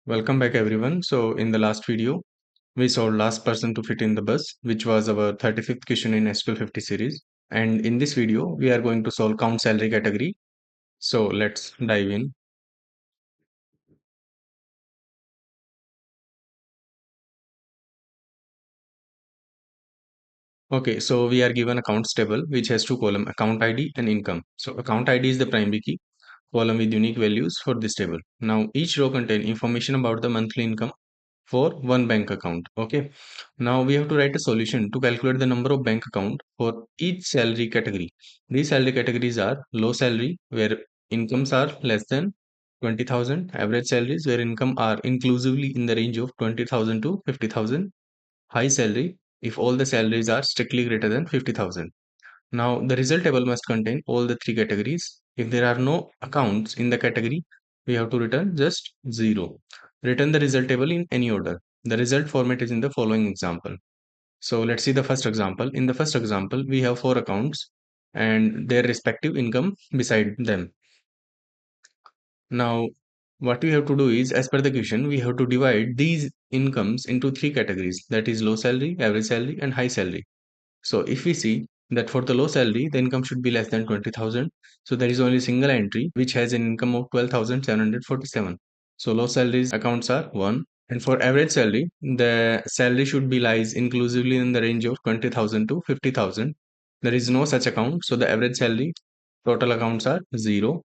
Welcome back everyone. So in the last video, we saw last person to fit in the bus, which was our 35th question in SQL 50 series. And in this video, we are going to solve count salary category. So let's dive in. Okay, so we are given accounts table, which has two columns, account ID and income. So account ID is the primary key column with unique values for this table. Now each row contains information about the monthly income for one bank account. Okay, now we have to write a solution to calculate the number of bank account for each salary category. These salary categories are low salary, where incomes are less than 20,000, average salaries where income are inclusively in the range of 20,000 to 50,000, high salary if all the salaries are strictly greater than 50,000. Now, the result table must contain all the three categories. If there are no accounts in the category, we have to return just 0. Return the result table in any order. The result format is in the following example. So let's see the first example. In the first example, we have 4 accounts and their respective income beside them. Now, what we have to do is, as per the question, we have to divide these incomes into three categories, that is low salary, average salary, and high salary. So if we see that for the low salary, the income should be less than 20,000. So there is only single entry which has an income of 12,747. So low salaries accounts are 1. And for average salary, the salary should be lies inclusively in the range of 20,000 to 50,000. There is no such account. So the average salary total accounts are 0.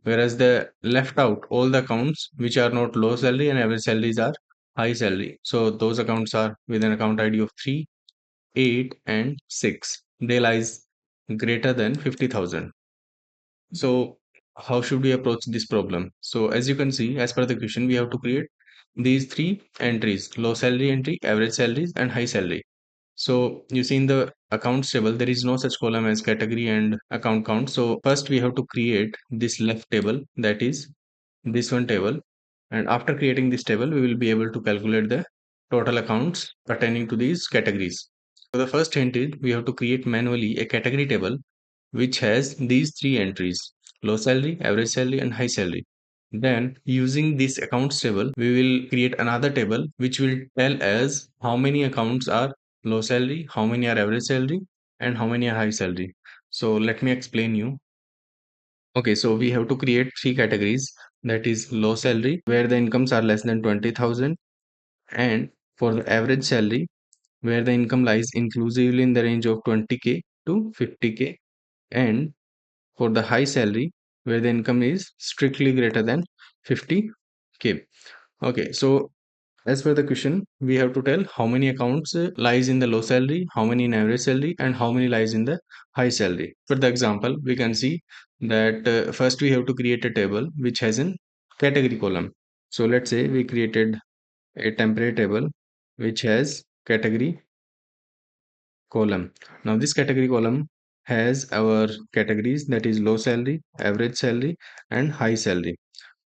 Whereas the left out all the accounts which are not low salary and average salaries are high salary. So those accounts are with an account ID of 3, 8 and 6. They lies greater than 50,000. So how should we approach this problem? So as you can see, as per the question, we have to create these three entries: low salary entry, average salaries and high salary. So you see in the accounts table, there is no such column as category and account count. So first we have to create this left table, that is this one table. And after creating this table, we will be able to calculate the total accounts pertaining to these categories. So the first hint is we have to create manually a category table which has these three entries: low salary, average salary, and high salary. Then, using this accounts table, we will create another table which will tell us how many accounts are low salary, how many are average salary, and how many are high salary. So, let me explain you. Okay, so we have to create three categories, that is low salary, where the incomes are less than 20,000, and for the average salary, where the income lies inclusively in the range of 20k to 50k, and for the high salary where the income is strictly greater than 50k. Okay, so as per the question, we have to tell how many accounts lies in the low salary, how many in average salary, and how many lies in the high salary. For the example, we can see that first we have to create a table which has an category column. So let's say we created a temporary table which has category column. Now this category column has our categories, that is low salary, average salary, and high salary.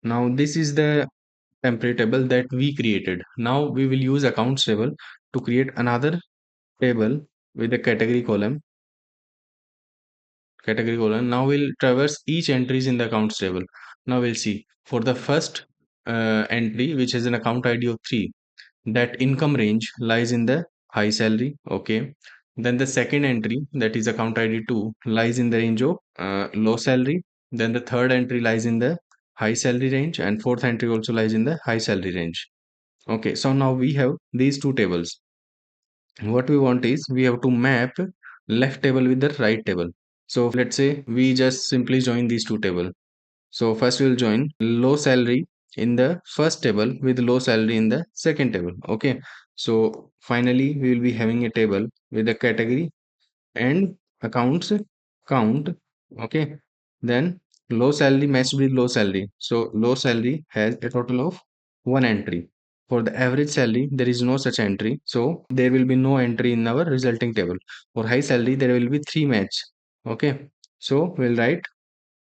Now this is the template table that we created. Now we will use accounts table to create another table with a category column. Category column. Now we'll traverse each entries in the accounts table. Now we'll see for the first entry, which is an account ID of 3, that income range lies in the high salary. Okay, then the second entry, that is account ID 2, lies in the range of low salary. Then the third entry lies in the high salary range, and fourth entry also lies in the high salary range. Okay, so now we have these two tables. What we want is we have to map left table with the right table. So let's say we just simply join these two tables. So first we'll join low salary in the first table with low salary in the second table. Okay. So finally we will be having a table with the category and accounts count. Okay. Then low salary matched with low salary. So low salary has a total of one entry. For the average salary, there is no such entry. So there will be no entry in our resulting table. For high salary, there will be three match. Okay. So we'll write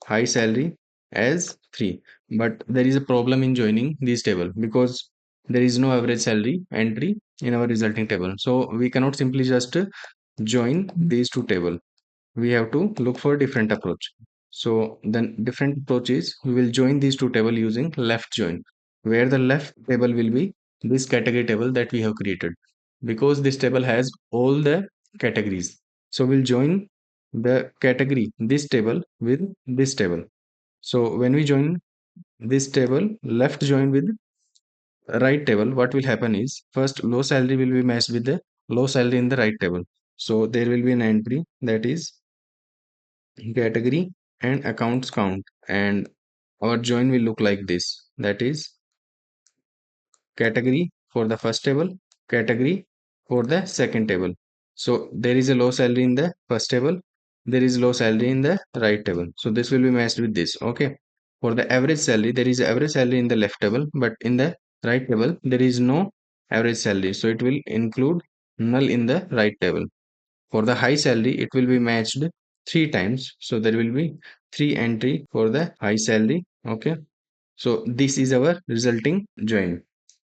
high salary as 3, but there is a problem in joining this table because there is no average salary entry in our resulting table, so we cannot simply just join these two table. We have to look for different approach. So then different approach is we will join these two table using left join. where the left table will be this category table that we have created, because this table has all the categories. So we'll join the category this table with this table. So when we join this table left join with right table, what will happen is first low salary will be matched with the low salary in the right table. So there will be an entry that is category and accounts count, and our join will look like this, that is category for the first table, category for the second table. So there is a low salary in the first table, there is low salary in the right table. So this will be matched with this. Okay. For the average salary, there is average salary in the left table, but in the right table, there is no average salary. So it will include null in the right table. For the high salary, it will be matched three times. So there will be three entry for the high salary. Okay. So this is our resulting join.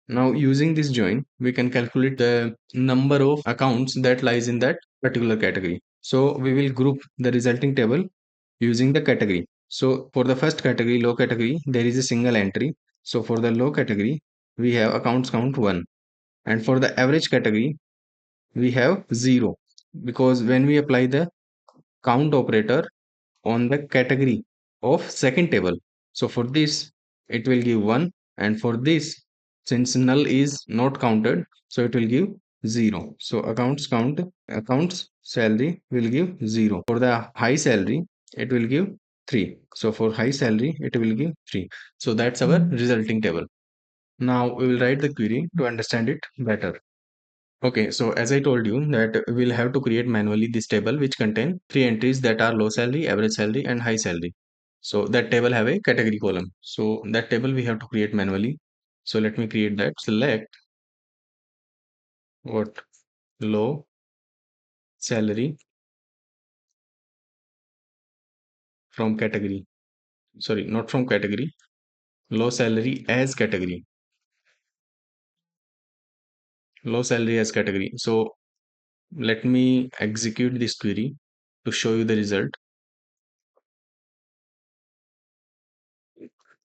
Now using this join, we can calculate the number of accounts that lies in that particular category. So we will group the resulting table using the category. So for the first category, low category, there is a single entry. So for the low category, we have accounts count 1. And for the average category, we have 0. Because when we apply the count operator on the category of second table. So for this, it will give 1, and for this, since null is not counted, so it will give 0. So accounts count, accounts salary will give 0. For the high salary, it will give 3. So for high salary, it will give 3. So that's our resulting table. Now we will write the query to understand it better. Okay, so as I told you that we'll have to create manually this table which contain three entries that are low salary, average salary and high salary. So that table have a category column. So that table we have to create manually. So let me create that. Select what low salary from category. Sorry, not from category. Low salary as category. Low salary as category. So let me execute this query to show you the result.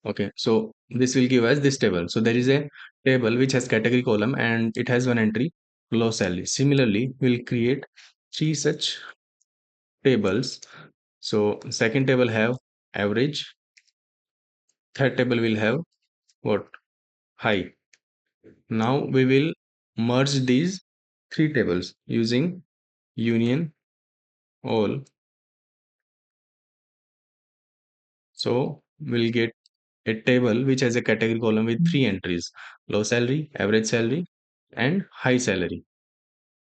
Okay, so this will give us this table. So there is a table which has category column and it has one entry low salary. Similarly, we'll create three such tables. So second table have average, third table will have what high. Now we will merge these three tables using union all. So we'll get a table which has a category column with three entries: low salary, average salary, and high salary.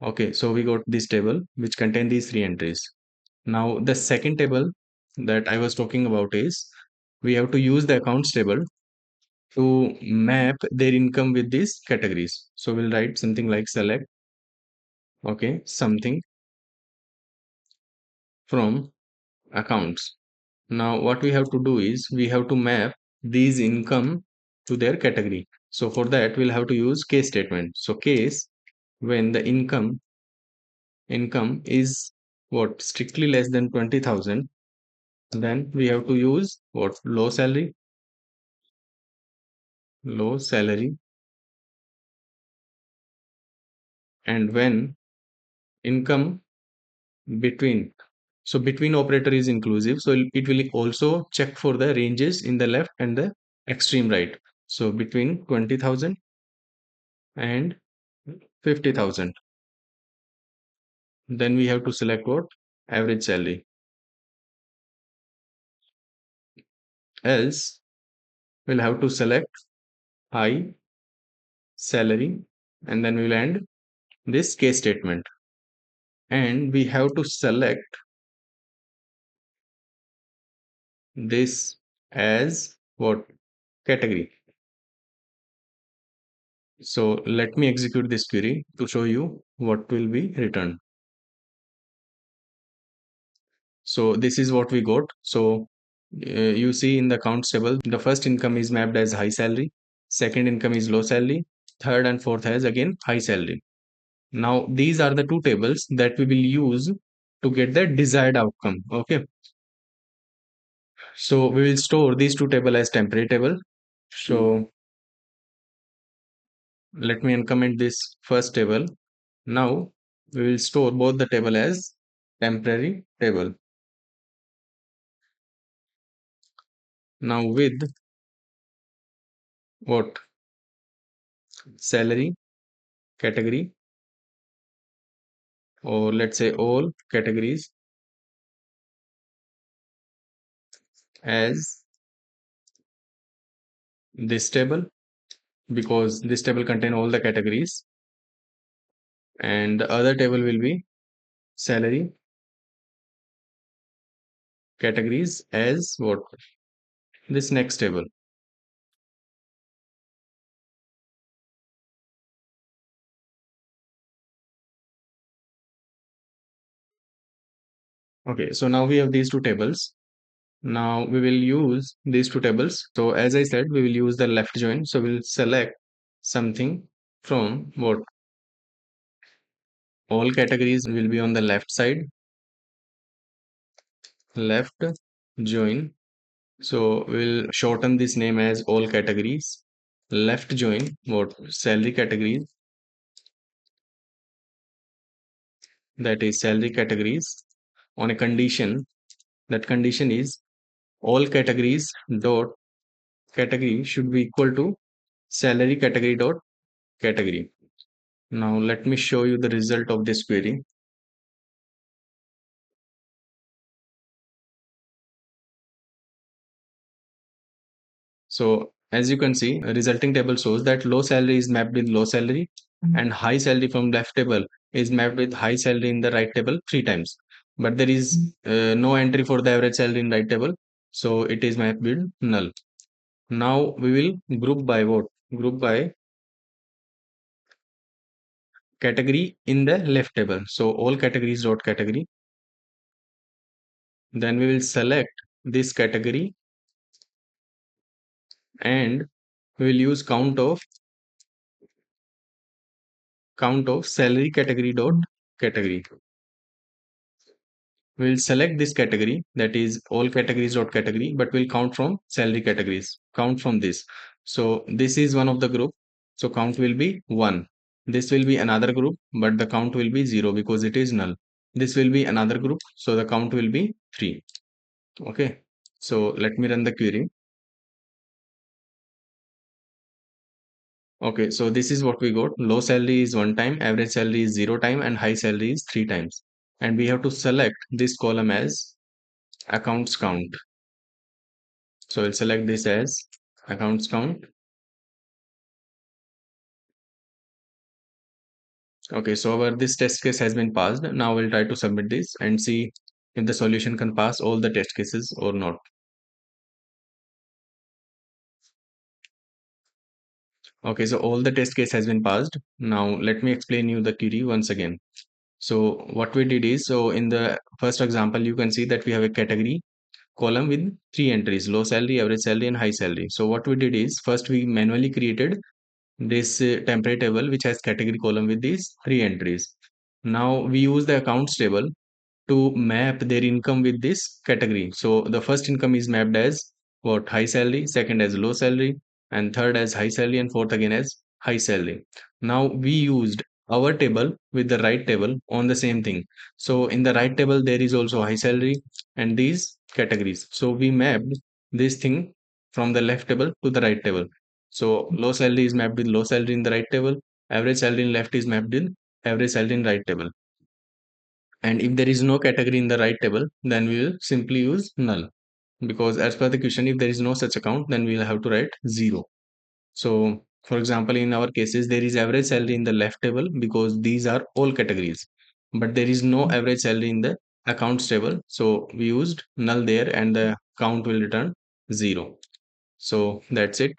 Okay, so we got this table which contain these three entries. Now the second table that I was talking about is we have to use the accounts table to map their income with these categories. So we'll write something like select, okay, something from accounts. Now what we have to do is we have to map these income to their category. So for that we'll have to use case statement. So case when the income is what strictly less than 20,000, then we have to use what low salary, and when income between, so between operator is inclusive, so it will also check for the ranges in the left and the extreme right. So between 20,000 and 50,000, then we have to select what average salary, else we'll have to select high salary, and then we'll end this case statement, and we have to select this as what category. So let me execute this query to show you what will be returned. So this is what we got. So you see in the accounts table, the first income is mapped as high salary, second income is low salary, third and fourth has again high salary. Now these are the two tables that we will use to get the desired outcome. Okay. So we will store these two table as temporary table. So Let me uncomment this first table. Now we will store both the table as temporary table. Now with what? Salary category, or let's say all categories as this table, because this table contain all the categories, and the other table will be salary categories as what? This next table. Okay, so now we have these two tables. Now we will use these two tables. So as I said, we will use the left join. So we'll select something from what? All categories will be on the left side, left join. So we'll shorten this name as all categories. Left join what? Salary categories. That is salary categories on a condition. That condition is all categories dot category should be equal to salary category dot category. Now let me show you the result of this query. So as you can see, a resulting table shows that low salary is mapped with low salary and high salary from left table is mapped with high salary in the right table three times. But there is no entry for the average salary in right table. So it is mapped with null. Now we will group by what? Group by category in the left table. So all categories dot category. Then we will select this category and we will use count of salary category dot category. We'll select this category, that is all categories dot category, but we'll count from salary categories. Count from this. So this is one of the group. So count will be 1. This will be another group, but the count will be 0 because it is null. This will be another group, so the count will be 3. Okay. So let me run the query. Okay, so this is what we got. Low salary is 1 time, average salary is 0 time, and high salary is 3 times. And we have to select this column as accounts count. So we'll select this as accounts count. Okay, so our this test case has been passed. Now we'll try to submit this and see if the solution can pass all the test cases or not. Okay, so all the test case has been passed. Now let me explain you the query once again. So what we did is, so in the first example, you can see that we have a category column with three entries: low salary, average salary, and high salary. So what we did is, first we manually created this temporary table which has category column with these three entries. Now we use the accounts table to map their income with this category. So the first income is mapped as what? High salary, second as low salary, and third as high salary, and fourth again as high salary. Now we used our table with the right table on the same thing. So in the right table there is also high salary and these categories. So we mapped this thing from the left table to the right table. So low salary is mapped with low salary in the right table, average salary in left is mapped with average salary in right table. And if there is no category in the right table, then we will simply use null. Because as per the question, if there is no such account, then we will have to write 0. So, for example, in our cases, there is average salary in the left table because these are all categories. But there is no average salary in the accounts table. So we used null there and the count will return 0. So that's it.